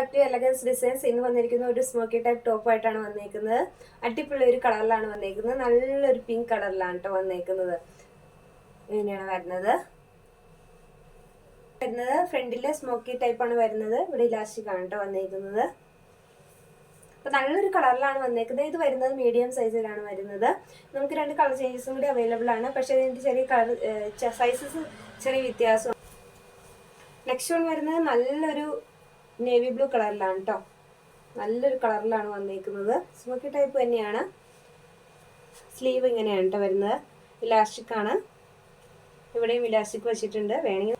Back to elegance designs. ഇന്ന് വന്നിരിക്കുന്ന ഒരു സ്മോക്കി ടൈപ്പ് ടോപ്പ് ആയിട്ടാണ് വന്നേക്കുന്നത്. അടിപൊളി ഒരു കളറിലാണ് വന്നേക്കുന്നത്. നല്ലൊരു പിങ്ക് കളറിലാണ് കേട്ടോ വന്നേക്കുന്നത്. ഇങ്ങനെയാണ് വരുന്നത്. ഫ്രണ്ടിലെ സ്മോക്കി ടൈപ്പ് ആണ് വരുന്നത്. ഇവിടെ ഇലാസ്റ്റിക് ആണ് കേട്ടോ വന്നേക്കുന്നത്. അപ്പൊ നല്ലൊരു കളറിലാണ് വന്നേക്കുന്നത്. ഇത് വരുന്നത് മീഡിയം സൈസിലാണ് വരുന്നത്. നമുക്ക് 2 കളർ ചേഞ്ചസും കൂടി അവൈലബിൾ ആണ്. പക്ഷേ ഇതിന്റെ ചെറിയ കളർ സൈസസ് ചെറിയ വ്യത്യാസം. നെക്സ്റ്റ് വൺ വരുന്നത് നല്ലൊരു നേവി ബ്ലൂ കളറിലാണ് കേട്ടോ. നല്ലൊരു കളറിലാണ് വന്നേക്കുന്നത്. സ്മോക്കി ടൈപ്പ് തന്നെയാണ്. സ്ലീവ് ഇങ്ങനെയാണ് കേട്ടോ വരുന്നത്. ഇലാസ്റ്റിക് ആണ്. ഇവിടെയും ഇലാസ്റ്റിക് വെച്ചിട്ടുണ്ട്. വേണമെങ്കിൽ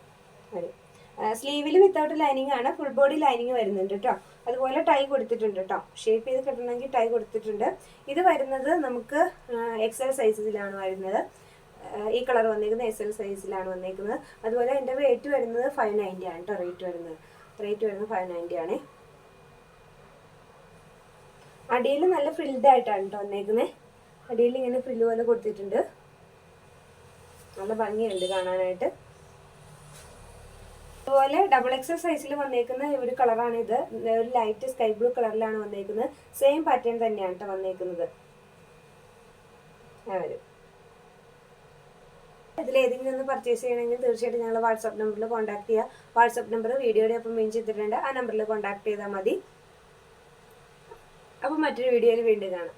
വരും. സ്ലീവിൽ വിത്തൗട്ട് ലൈനിങ് ആണ്. ഫുൾ ബോഡി ലൈനിങ് വരുന്നുണ്ട് കേട്ടോ. അതുപോലെ ടൈ കൊടുത്തിട്ടുണ്ട് കേട്ടോ. ഷേപ്പ് ചെയ്ത് കിട്ടണമെങ്കിൽ ടൈ കൊടുത്തിട്ടുണ്ട്. ഇത് വരുന്നത് നമുക്ക് XL സൈസിലാണ് വരുന്നത്. ഈ കളർ വന്നേക്കുന്നത് XL സൈസിലാണ് വന്നേക്കുന്നത്. അതുപോലെ എൻ്റെ റേറ്റ് വരുന്നത് 590 ആണ് കേട്ടോ. റേറ്റ് വരുന്നത് 590 ആണ്. അടിയിൽ നല്ല ഫ്രിൽഡ് ആയിട്ടാണ് കേട്ടോ വന്നേക്കുന്നത്. അടിയിൽ ഇങ്ങനെ ഫ്രില്ല് പോലെ കൊടുത്തിട്ടുണ്ട്. നല്ല ഭംഗിയുണ്ട് കാണാനായിട്ട്. അതുപോലെ XXL സൈസിൽ വന്നേക്കുന്ന ഒരു കളറാണ് ഇത്. ഒരു ലൈറ്റ് സ്കൈ ബ്ലൂ കളറിലാണ് വന്നേക്കുന്നത്. സെയിം പാറ്റേൺ തന്നെയാണ് കേട്ടോ വന്നേക്കുന്നത്. ഇതിലേതെങ്കിലും ഒന്ന് പർച്ചേസ് ചെയ്യണമെങ്കിൽ തീർച്ചയായിട്ടും ഞങ്ങൾ വാട്സാപ്പ് നമ്പറിൽ കോൺടാക്ട് ചെയ്യുക. വാട്സാപ്പ് നമ്പർ വീഡിയോയുടെ ഒപ്പം മെൻഷൻ ചെയ്തിട്ടുണ്ട്. ആ നമ്പറിൽ കോൺടാക്ട് ചെയ്താൽ മതി. അപ്പോൾ മറ്റൊരു വീഡിയോയിൽ വീണ്ടും കാണാം.